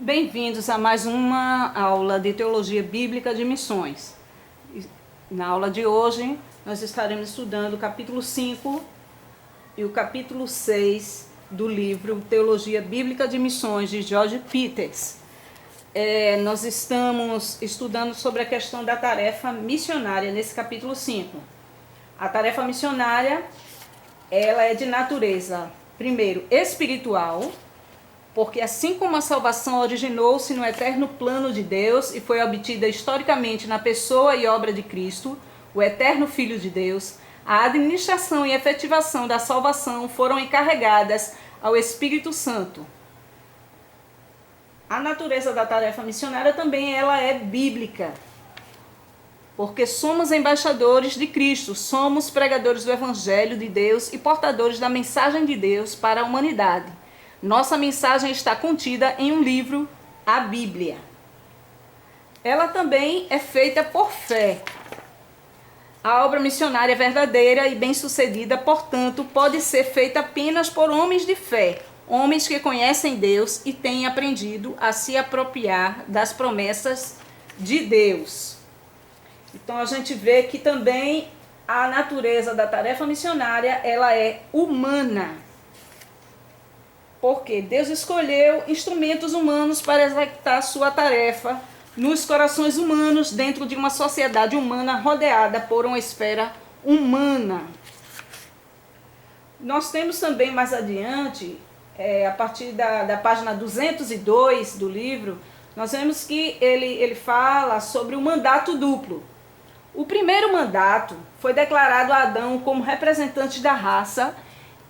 Bem-vindos a mais uma aula de Teologia Bíblica de Missões. Na aula de hoje, nós estaremos estudando o capítulo 5 e o capítulo 6 do livro Teologia Bíblica de Missões, de George Peters. Nós estamos estudando sobre a questão da tarefa missionária nesse capítulo 5. A tarefa missionária, ela é de natureza, primeiro, espiritual, porque assim como a salvação originou-se no eterno plano de Deus e foi obtida historicamente na pessoa e obra de Cristo, o eterno Filho de Deus, a administração e efetivação da salvação foram encarregadas ao Espírito Santo. A natureza da tarefa missionária também ela é bíblica, porque somos embaixadores de Cristo, somos pregadores do Evangelho de Deus e portadores da mensagem de Deus para a humanidade. Nossa mensagem está contida em um livro, a Bíblia. Ela também é feita por fé. A obra missionária verdadeira e bem-sucedida, portanto, pode ser feita apenas por homens de fé, homens que conhecem Deus e têm aprendido a se apropriar das promessas de Deus. Então a gente vê que também a natureza da tarefa missionária, ela é humana. Porque Deus escolheu instrumentos humanos para executar sua tarefa nos corações humanos, dentro de uma sociedade humana rodeada por uma esfera humana. Nós temos também mais adiante, a partir da página 202 do livro, nós vemos que ele fala sobre o mandato duplo. O primeiro mandato foi declarado a Adão como representante da raça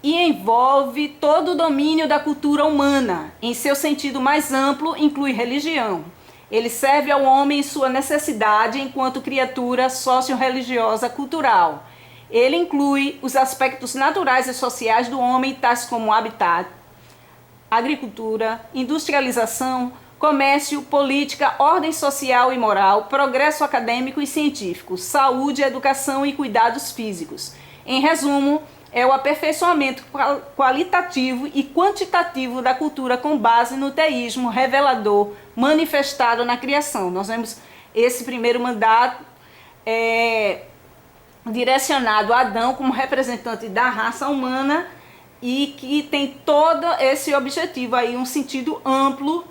e envolve todo o domínio da cultura humana. Em seu sentido mais amplo, inclui religião. Ele serve ao homem em sua necessidade enquanto criatura socio-religiosa cultural. Ele inclui os aspectos naturais e sociais do homem, tais como habitat, agricultura, industrialização, comércio, política, ordem social e moral, progresso acadêmico e científico, saúde, educação e cuidados físicos. Em resumo, é o aperfeiçoamento qualitativo e quantitativo da cultura com base no teísmo revelador manifestado na criação. Nós vemos esse primeiro mandato direcionado a Adão como representante da raça humana e que tem todo esse objetivo aí, um sentido amplo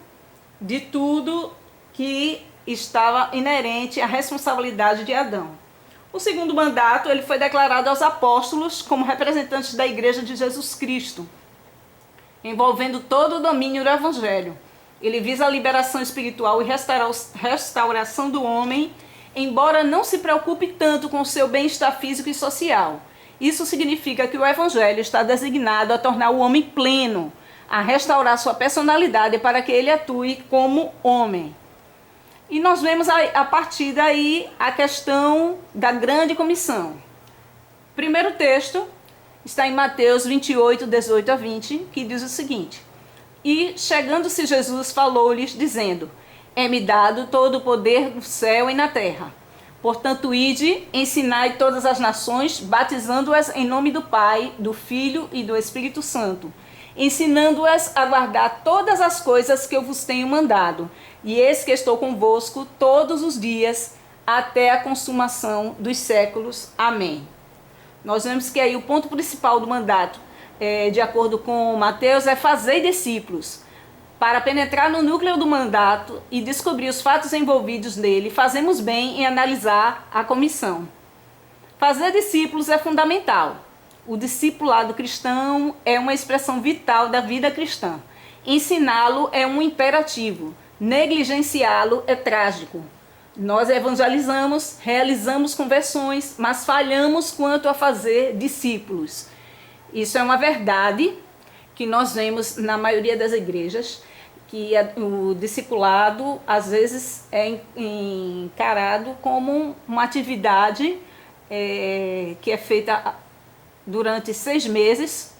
de tudo que estava inerente à responsabilidade de Adão. O segundo mandato ele foi declarado aos apóstolos como representantes da Igreja de Jesus Cristo, envolvendo todo o domínio do Evangelho. Ele visa a liberação espiritual e restauração do homem, embora não se preocupe tanto com o seu bem-estar físico e social. Isso significa que o Evangelho está designado a tornar o homem pleno, a restaurar sua personalidade para que ele atue como homem. E nós vemos a partir daí a questão da grande comissão. O primeiro texto está em Mateus 28, 18 a 20, que diz o seguinte: E chegando-se Jesus falou-lhes, dizendo: É-me dado todo o poder no céu e na terra. Portanto, ide, ensinai todas as nações, batizando-as em nome do Pai, do Filho e do Espírito Santo, ensinando-as a guardar todas as coisas que eu vos tenho mandado. E eis que estou convosco todos os dias, até a consumação dos séculos. Amém. Nós vemos que aí o ponto principal do mandato, de acordo com Mateus, é fazer discípulos. Para penetrar no núcleo do mandato e descobrir os fatos envolvidos nele, fazemos bem em analisar a comissão. Fazer discípulos é fundamental. O discipulado cristão é uma expressão vital da vida cristã. Ensiná-lo é um imperativo. Negligenciá-lo é trágico. Nós evangelizamos, realizamos conversões, mas falhamos quanto a fazer discípulos. Isso é uma verdade que nós vemos na maioria das igrejas, que o discipulado às vezes é encarado como uma atividade que é feita durante 6 meses,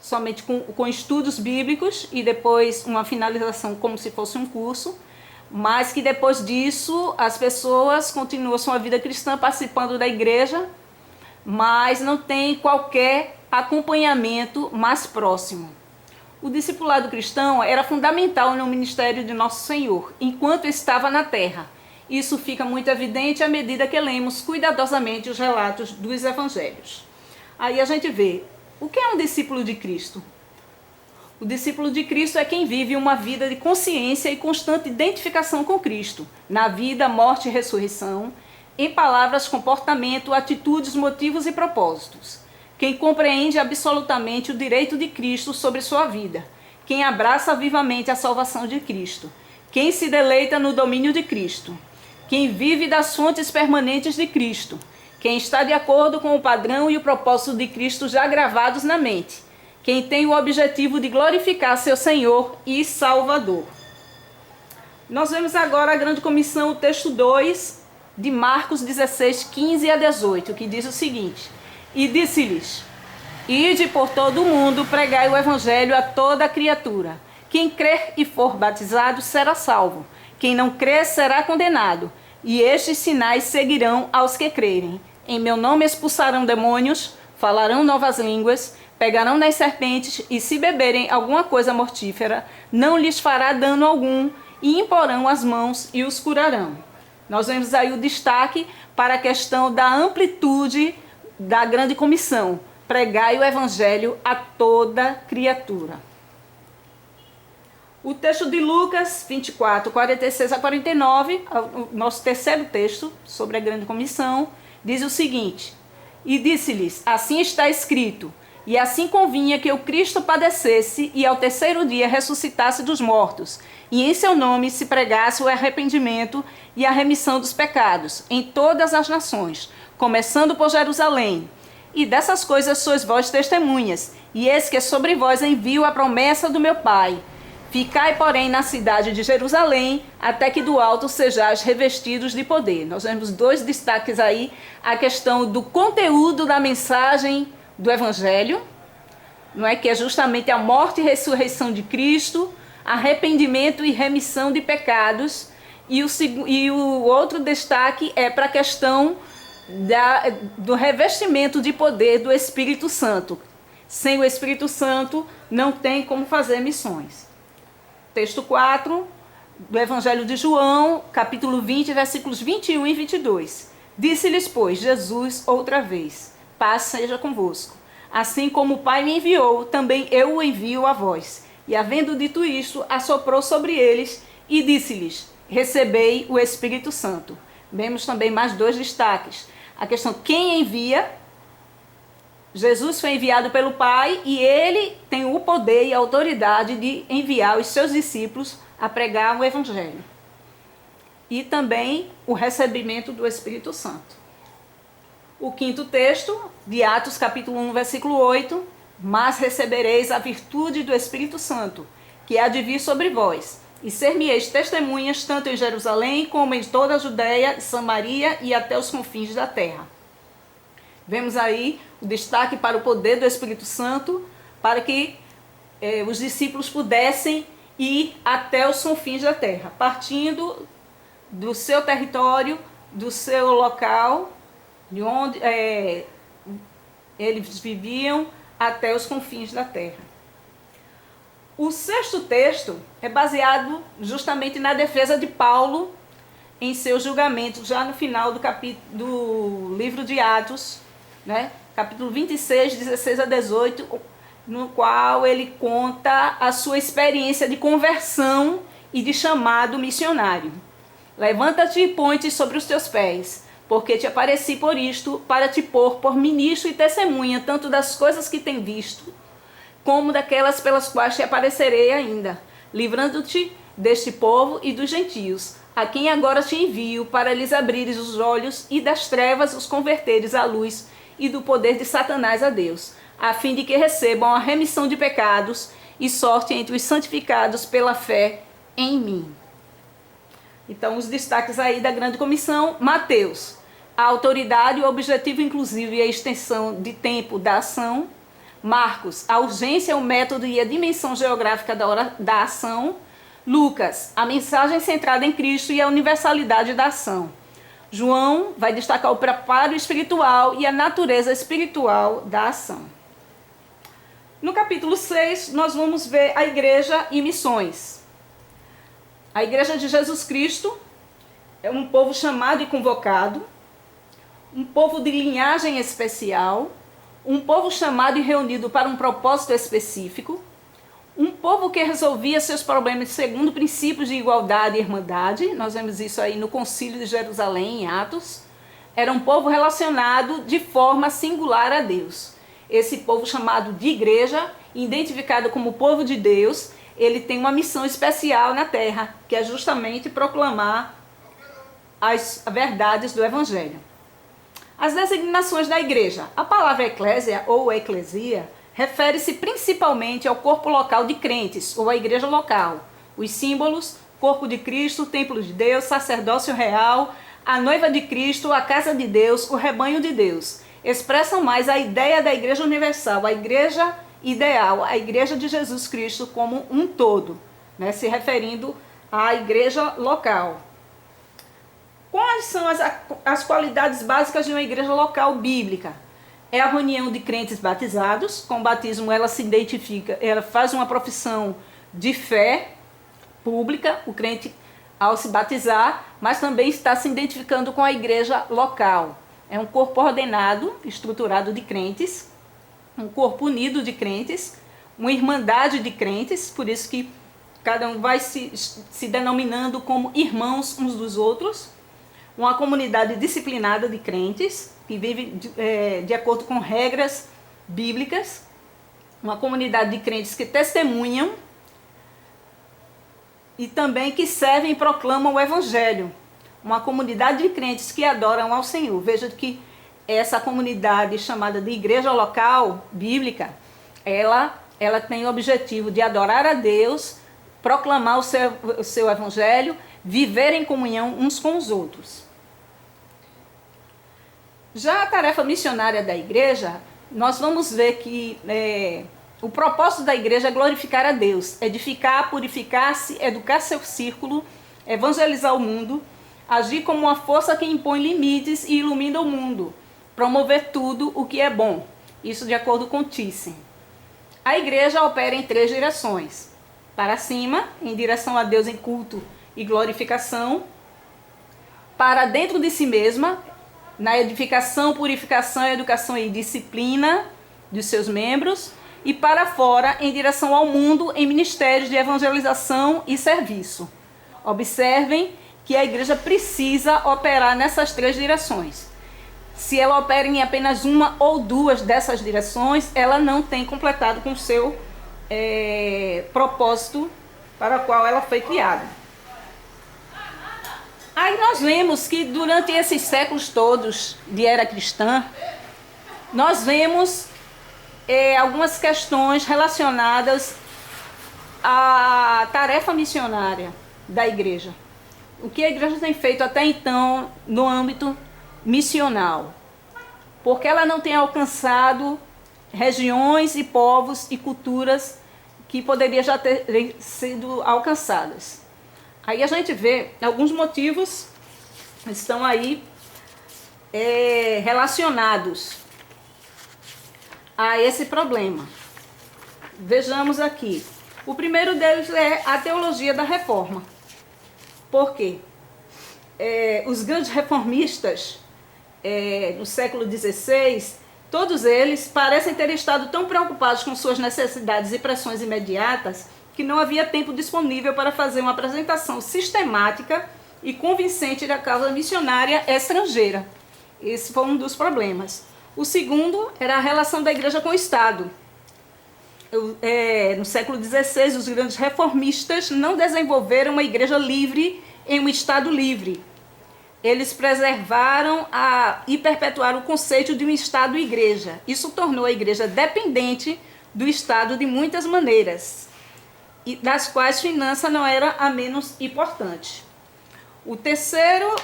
somente com estudos bíblicos e depois uma finalização como se fosse um curso, mas que depois disso as pessoas continuam sua vida cristã participando da igreja, mas não tem qualquer acompanhamento mais próximo. O discipulado cristão era fundamental no ministério de Nosso Senhor, enquanto estava na terra. Isso fica muito evidente à medida que lemos cuidadosamente os relatos dos evangelhos. Aí a gente vê, o que é um discípulo de Cristo? O discípulo de Cristo é quem vive uma vida de consciência e constante identificação com Cristo, na vida, morte e ressurreição, em palavras, comportamento, atitudes, motivos e propósitos. Quem compreende absolutamente o direito de Cristo sobre sua vida, quem abraça vivamente a salvação de Cristo, quem se deleita no domínio de Cristo, quem vive das fontes permanentes de Cristo, quem está de acordo com o padrão e o propósito de Cristo já gravados na mente, quem tem o objetivo de glorificar seu Senhor e Salvador. Nós vemos agora a grande comissão, o texto 2 de Marcos 16, 15 a 18, que diz o seguinte: E disse-lhes: Ide por todo o mundo, pregai o evangelho a toda criatura. Quem crer e for batizado será salvo. Quem não crer será condenado. E estes sinais seguirão aos que crerem. Em meu nome expulsarão demônios, falarão novas línguas, pegarão nas serpentes, e se beberem alguma coisa mortífera, não lhes fará dano algum, e imporão as mãos e os curarão. Nós vemos aí o destaque para a questão da amplitude da grande comissão. Pregai o evangelho a toda criatura. O texto de Lucas 24, 46 a 49, o nosso terceiro texto sobre a grande comissão, diz o seguinte: E disse-lhes, assim está escrito, e assim convinha que o Cristo padecesse e ao terceiro dia ressuscitasse dos mortos, e em seu nome se pregasse o arrependimento e a remissão dos pecados em todas as nações, começando por Jerusalém. E dessas coisas sois vós testemunhas, e eis que sobre vós envio a promessa do meu Pai. Ficai, porém, na cidade de Jerusalém, até que do alto sejais revestidos de poder. Nós vemos dois destaques aí, a questão do conteúdo da mensagem do Evangelho, não é, que é justamente a morte e ressurreição de Cristo, arrependimento e remissão de pecados, e o outro destaque é para a questão do revestimento de poder do Espírito Santo. Sem o Espírito Santo não tem como fazer missões. Texto 4 do Evangelho de João, capítulo 20, versículos 21 e 22. Disse-lhes, pois, Jesus outra vez: Paz seja convosco. Assim como o Pai me enviou, também eu o envio a vós. E havendo dito isto, assoprou sobre eles e disse-lhes: Recebei o Espírito Santo. Vemos também mais dois destaques. A questão quem envia. Jesus foi enviado pelo Pai e ele tem o poder e a autoridade de enviar os seus discípulos a pregar o Evangelho. E também o recebimento do Espírito Santo. O quinto texto, de Atos capítulo 1, versículo 8, Mas recebereis a virtude do Espírito Santo, que há de vir sobre vós, e ser-me-eis testemunhas tanto em Jerusalém como em toda a Judéia, Samaria e até os confins da terra. Vemos aí o destaque para o poder do Espírito Santo, para que os discípulos pudessem ir até os confins da terra, partindo do seu território, do seu local, de onde eles viviam, até os confins da terra. O sexto texto é baseado justamente na defesa de Paulo em seu julgamento, já no final do livro de Atos, né? Capítulo 26, 16 a 18, no qual ele conta a sua experiência de conversão e de chamado missionário. Levanta-te e põe-te sobre os teus pés, porque te apareci por isto, para te pôr por ministro e testemunha, tanto das coisas que tem visto, como daquelas pelas quais te aparecerei ainda, livrando-te deste povo e dos gentios, a quem agora te envio, para lhes abrires os olhos e das trevas os converteres à luz, e do poder de Satanás a Deus, a fim de que recebam a remissão de pecados e sorte entre os santificados pela fé em mim. Então, os destaques aí da grande comissão: Mateus, a autoridade, o objetivo inclusive e a extensão de tempo da ação. Marcos, a urgência, o método e a dimensão geográfica da ação. Lucas, a mensagem centrada em Cristo e a universalidade da ação. João vai destacar o preparo espiritual e a natureza espiritual da ação. No capítulo 6, nós vamos ver a igreja e missões. A igreja de Jesus Cristo é um povo chamado e convocado, um povo de linhagem especial, um povo chamado e reunido para um propósito específico, um povo que resolvia seus problemas segundo princípios de igualdade e irmandade. Nós vemos isso aí no Concílio de Jerusalém, em Atos. Era um povo relacionado de forma singular a Deus. Esse povo chamado de igreja, identificado como povo de Deus, ele tem uma missão especial na terra, que é justamente proclamar as verdades do Evangelho. As designações da igreja. A palavra eclésia ou eclesia refere-se principalmente ao corpo local de crentes, ou à igreja local. Os símbolos, corpo de Cristo, templo de Deus, sacerdócio real, a noiva de Cristo, a casa de Deus, o rebanho de Deus, expressam mais a ideia da igreja universal, a igreja ideal, a igreja de Jesus Cristo como um todo, né, se referindo à igreja local. Quais são as qualidades básicas de uma igreja local bíblica? É a reunião de crentes batizados. Com o batismo ela se identifica, ela faz uma profissão de fé pública, o crente ao se batizar, mas também está se identificando com a igreja local. É um corpo ordenado, estruturado de crentes, um corpo unido de crentes, uma irmandade de crentes, por isso que cada um vai se denominando como irmãos uns dos outros, uma comunidade disciplinada de crentes, que vive de acordo com regras bíblicas, uma comunidade de crentes que testemunham e também que servem e proclamam o Evangelho, uma comunidade de crentes que adoram ao Senhor. Veja que essa comunidade chamada de igreja local bíblica, ela tem o objetivo de adorar a Deus, proclamar o seu Evangelho, viver em comunhão uns com os outros. Já a tarefa missionária da igreja, nós vamos ver que o propósito da igreja é glorificar a Deus, edificar, purificar-se, educar seu círculo, evangelizar o mundo, agir como uma força que impõe limites e ilumina o mundo, promover tudo o que é bom. Isso de acordo com Thyssen. A igreja opera em 3 direções. Para cima, em direção a Deus em culto e glorificação. Para dentro de si mesma, na edificação, purificação, educação e disciplina dos seus membros. E para fora, em direção ao mundo, em ministérios de evangelização e serviço. Observem que a igreja precisa operar nessas 3 direções. Se ela opera em apenas uma ou 2 dessas direções, ela não tem completado com o seu propósito para o qual ela foi criada. Aí nós vemos que durante esses séculos todos de era cristã, nós vemos algumas questões relacionadas à tarefa missionária da igreja. O que a igreja tem feito até então no âmbito missional, porque ela não tem alcançado regiões e povos e culturas que poderiam já ter sido alcançadas. Aí a gente vê alguns motivos estão aí relacionados a esse problema. Vejamos aqui. O primeiro deles é a teologia da reforma. Por quê? Os grandes reformistas no século XVI, todos eles parecem ter estado tão preocupados com suas necessidades e pressões imediatas que não havia tempo disponível para fazer uma apresentação sistemática e convincente da causa missionária estrangeira. Esse foi um dos problemas. O segundo era a relação da igreja com o Estado. No século XVI, os grandes reformistas não desenvolveram uma igreja livre em um Estado livre. Eles preservaram e perpetuaram o conceito de um Estado-igreja. Isso tornou a igreja dependente do Estado de muitas maneiras, e das quais finança não era a menos importante. O terceiro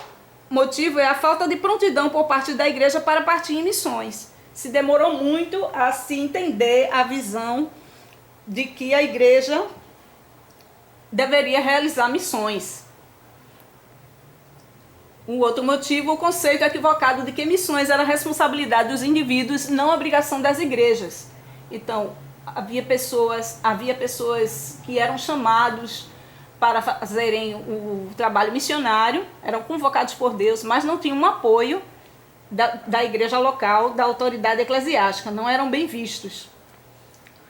motivo é a falta de prontidão por parte da igreja para partir em missões. Se demorou muito a se entender a visão de que a igreja deveria realizar missões. Um outro motivo, o conceito equivocado de que missões era responsabilidade dos indivíduos, não obrigação das igrejas. Então, havia pessoas que eram chamados para fazerem o trabalho missionário, eram convocados por Deus, mas não tinham um apoio da igreja local, da autoridade eclesiástica, não eram bem vistos.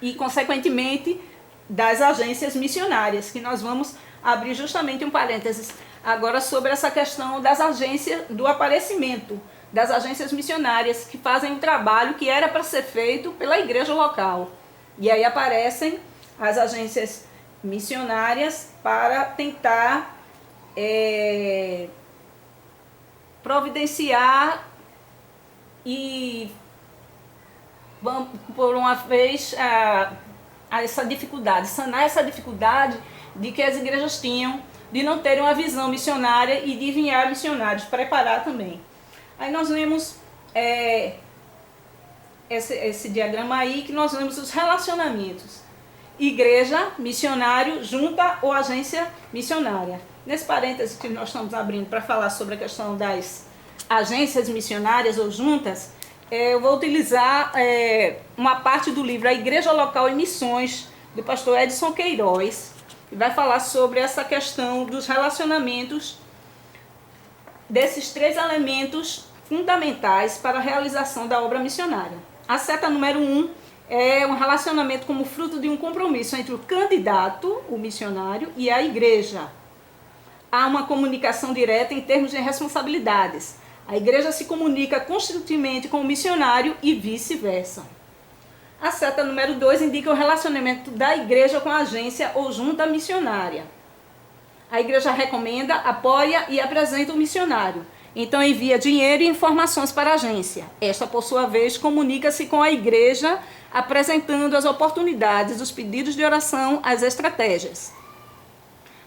E, consequentemente, das agências missionárias, que nós vamos abrir justamente um parênteses agora sobre essa questão das agências do aparecimento, das agências missionárias que fazem um trabalho que era para ser feito pela igreja local. E aí aparecem as agências missionárias para tentar providenciar e, por uma vez, a essa dificuldade, sanar essa dificuldade de que as igrejas tinham de não terem uma visão missionária e de enviar missionários, preparar também. Aí nós vemos esse diagrama aí, que nós vemos os relacionamentos. Igreja, missionário, junta ou agência missionária. Nesse parêntese que nós estamos abrindo para falar sobre a questão das agências missionárias ou juntas, eu vou utilizar uma parte do livro A Igreja Local e Missões, do pastor Edson Queiroz, que vai falar sobre essa questão dos relacionamentos, desses 3 elementos fundamentais para a realização da obra missionária. A seta número 1 é um relacionamento como fruto de um compromisso entre o candidato, o missionário, e a igreja. Há uma comunicação direta em termos de responsabilidades. A igreja se comunica constantemente com o missionário e vice-versa. A seta número 2 indica o relacionamento da igreja com a agência ou junta missionária. A igreja recomenda, apoia e apresenta o missionário. Então envia dinheiro e informações para a agência. Esta, por sua vez, comunica-se com a igreja, apresentando as oportunidades, os pedidos de oração, as estratégias.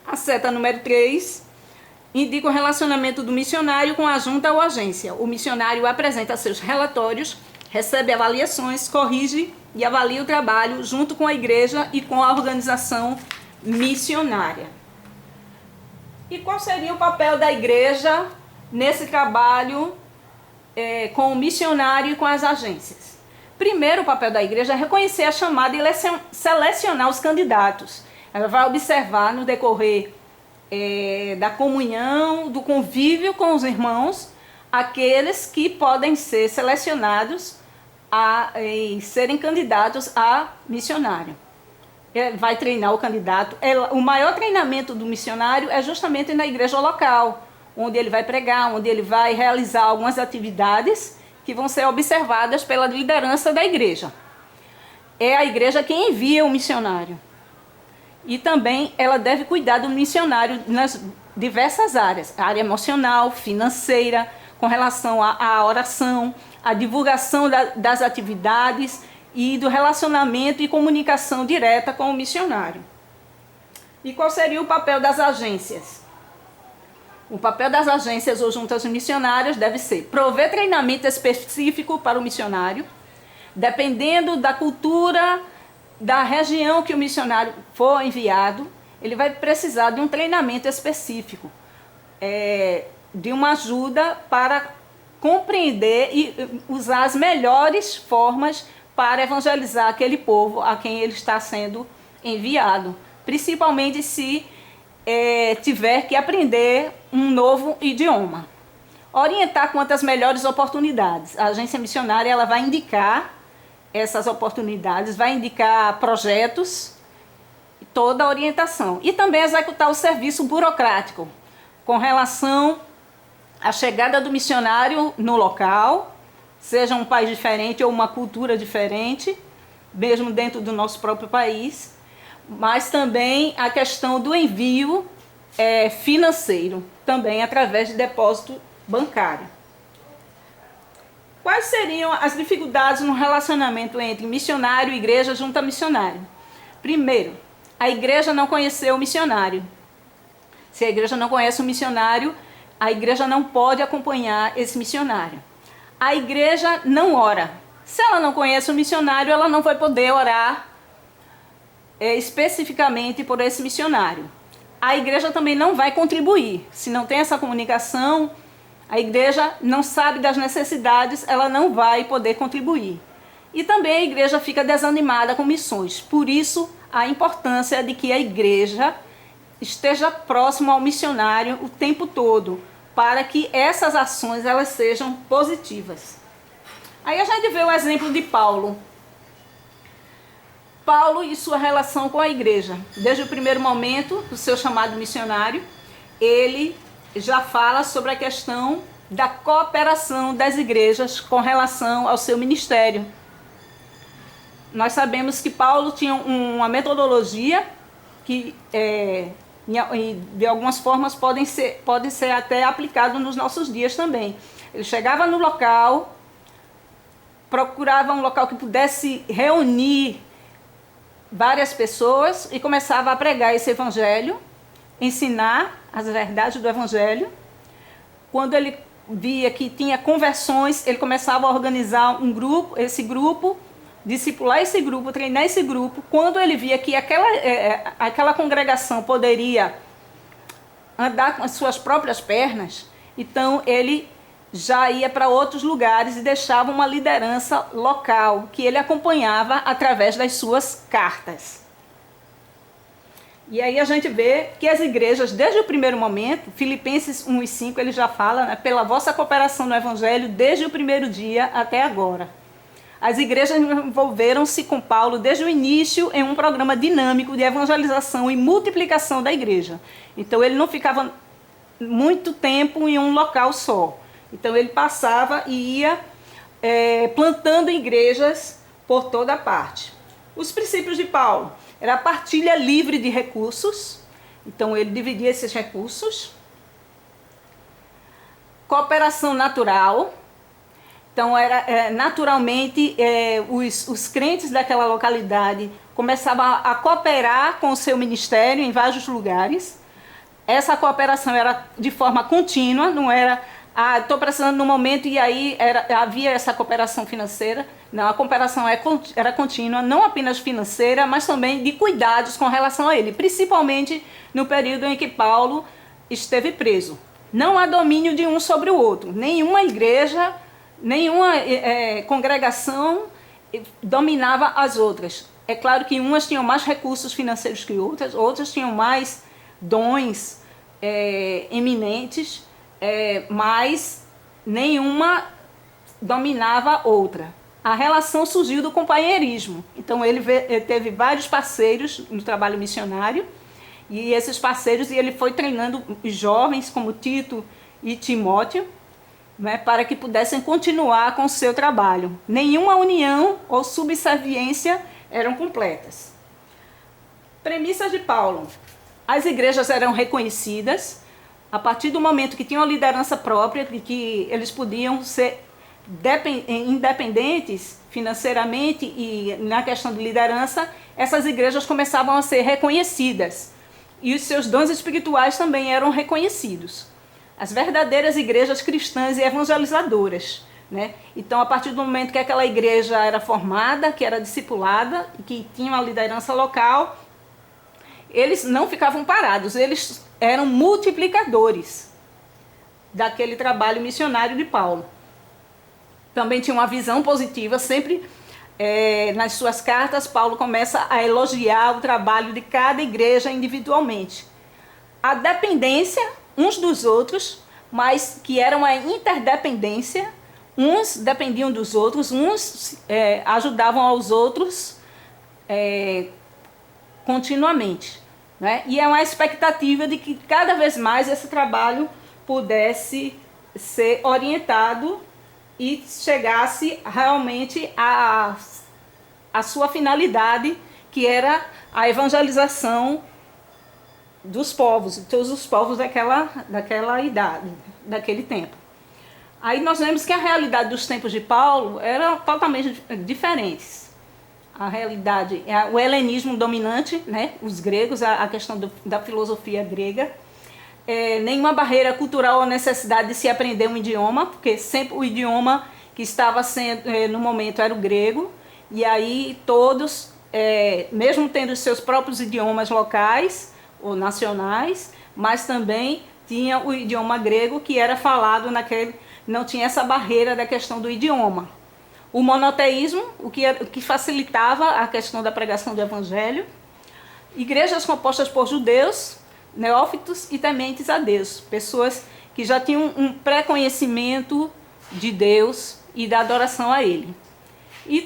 A seta número 3 indica o relacionamento do missionário com a junta ou agência. O missionário apresenta seus relatórios, recebe avaliações, corrige e avalia o trabalho junto com a igreja e com a organização missionária. E qual seria o papel da igreja nesse trabalho com o missionário e com as agências? Primeiro, o papel da igreja é reconhecer a chamada e selecionar os candidatos. Ela vai observar no decorrer da comunhão, do convívio com os irmãos, aqueles que podem ser selecionados e serem candidatos a missionário. Vai treinar o candidato. O maior treinamento do missionário é justamente na igreja local, onde ele vai pregar, onde ele vai realizar algumas atividades que vão ser observadas pela liderança da igreja. É a igreja quem envia o missionário. E também ela deve cuidar do missionário nas diversas áreas, a área emocional, financeira, com relação à oração, à divulgação das atividades e do relacionamento e comunicação direta com o missionário. E qual seria o papel das agências? O papel das agências ou juntas missionárias deve ser prover treinamento específico para o missionário, dependendo da cultura, da região que o missionário for enviado, ele vai precisar de um treinamento específico, de uma ajuda para compreender e usar as melhores formas para evangelizar aquele povo a quem ele está sendo enviado, principalmente se tiver que aprender um novo idioma. Orientar quanto às melhores oportunidades. A agência missionária ela vai indicar essas oportunidades, vai indicar projetos, toda a orientação. E também executar o serviço burocrático com relação à chegada do missionário no local, seja um país diferente ou uma cultura diferente, mesmo dentro do nosso próprio país, mas também a questão do envio financeiro, também através de depósito bancário. Quais seriam as dificuldades no relacionamento entre missionário, igreja, junta missionário? Primeiro, a igreja não conheceu o missionário. Se a igreja não conhece o missionário, a igreja não pode acompanhar esse missionário. A igreja não ora. Se ela não conhece o missionário, ela não vai poder orar especificamente por esse missionário. A igreja também não vai contribuir. Se não tem essa comunicação, a igreja não sabe das necessidades, ela não vai poder contribuir. E também a igreja fica desanimada com missões. Por isso, a importância de que a igreja esteja próximo ao missionário o tempo todo, para que essas ações elas sejam positivas. Aí a gente vê o exemplo de Paulo. Paulo e sua relação com a igreja. Desde o primeiro momento do seu chamado missionário, ele já fala sobre a questão da cooperação das igrejas com relação ao seu ministério. Nós sabemos que Paulo tinha uma metodologia que de algumas formas pode ser até aplicado nos nossos dias também. Ele chegava no local, procurava um local que pudesse reunir várias pessoas e começava a pregar esse evangelho, ensinar as verdades do evangelho. Quando ele via que tinha conversões, ele começava a organizar um grupo, esse grupo, discipular esse grupo, treinar esse grupo. Quando ele via que aquela congregação poderia andar com as suas próprias pernas, então ele já ia para outros lugares e deixava uma liderança local que ele acompanhava através das suas cartas. E aí a gente vê que as igrejas, desde o primeiro momento, Filipenses 1:5, ele já fala, né, pela vossa cooperação no evangelho desde o primeiro dia até agora. As igrejas envolveram-se com Paulo desde o início em um programa dinâmico de evangelização e multiplicação da igreja. Então ele não ficava muito tempo em um local só. Então ele passava e ia plantando igrejas por toda parte. Os princípios de Paulo era a partilha livre de recursos. Então ele dividia esses recursos. Cooperação natural. Então naturalmente os crentes daquela localidade começavam a cooperar com o seu ministério em vários lugares. Essa cooperação era de forma contínua, não era estou precisando no momento e aí havia essa cooperação financeira. Não, a cooperação era contínua, não apenas financeira, mas também de cuidados com relação a ele, principalmente no período em que Paulo esteve preso. Não há domínio de um sobre o outro. Nenhuma igreja, nenhuma congregação dominava as outras. É claro que umas tinham mais recursos financeiros que outras, outras tinham mais dons eminentes, mas nenhuma dominava outra. A relação surgiu do companheirismo. Então ele teve vários parceiros no trabalho missionário, e esses parceiros ele foi treinando os jovens como Tito e Timóteo, né, para que pudessem continuar com o seu trabalho. Nenhuma união ou subserviência eram completas. Premissas de Paulo. As igrejas eram reconhecidas a partir do momento que tinham liderança própria, que eles podiam ser independentes financeiramente e na questão de liderança, essas igrejas começavam a ser reconhecidas. E os seus dons espirituais também eram reconhecidos. As verdadeiras igrejas cristãs e evangelizadoras, né? Então, a partir do momento que aquela igreja era formada, que era discipulada, que tinha uma liderança local, eles não ficavam parados, eles eram multiplicadores daquele trabalho missionário de Paulo. Também tinha uma visão positiva, sempre nas suas cartas, Paulo começa a elogiar o trabalho de cada igreja individualmente. A dependência uns dos outros, mas que era uma interdependência, uns dependiam dos outros, uns ajudavam aos outros continuamente, né? E é uma expectativa de que cada vez mais esse trabalho pudesse ser orientado e chegasse realmente à sua finalidade, que era a evangelização dos povos, de todos os povos daquela idade, daquele tempo. Aí nós vemos que a realidade dos tempos de Paulo era totalmente diferentes. A realidade, o helenismo dominante, né? Os gregos, a questão da filosofia grega, nenhuma barreira cultural ou necessidade de se aprender um idioma, porque sempre o idioma que estava sendo no momento era o grego, e aí todos, mesmo tendo os seus próprios idiomas locais ou nacionais, mas também tinha o idioma grego que era falado não tinha essa barreira da questão do idioma. O monoteísmo, o que facilitava a questão da pregação do evangelho. Igrejas compostas por judeus, neófitos e tementes a Deus. Pessoas que já tinham um pré-conhecimento de Deus e da adoração a Ele. E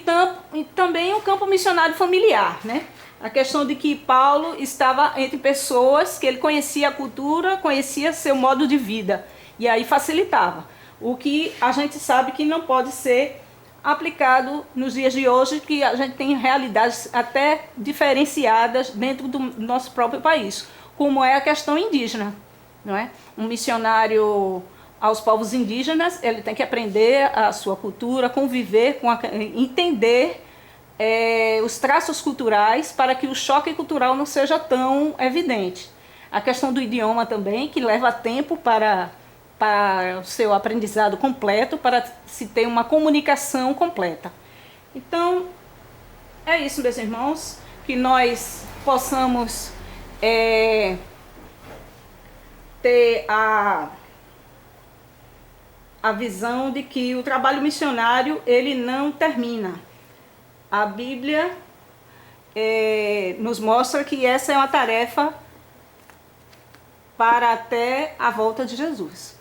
também o campo missionário familiar, né? A questão de que Paulo estava entre pessoas que ele conhecia a cultura, conhecia seu modo de vida. E aí facilitava. O que a gente sabe que não pode ser aplicado nos dias de hoje, que a gente tem realidades até diferenciadas dentro do nosso próprio país, como é a questão indígena, não é? Um missionário aos povos indígenas, ele tem que aprender a sua cultura, conviver, entender os traços culturais para que o choque cultural não seja tão evidente. A questão do idioma também, que leva tempo para o seu aprendizado completo, para se ter uma comunicação completa. Então, é isso, meus irmãos, que nós possamos ter a visão de que o trabalho missionário, ele não termina. A Bíblia nos mostra que essa é uma tarefa para até a volta de Jesus.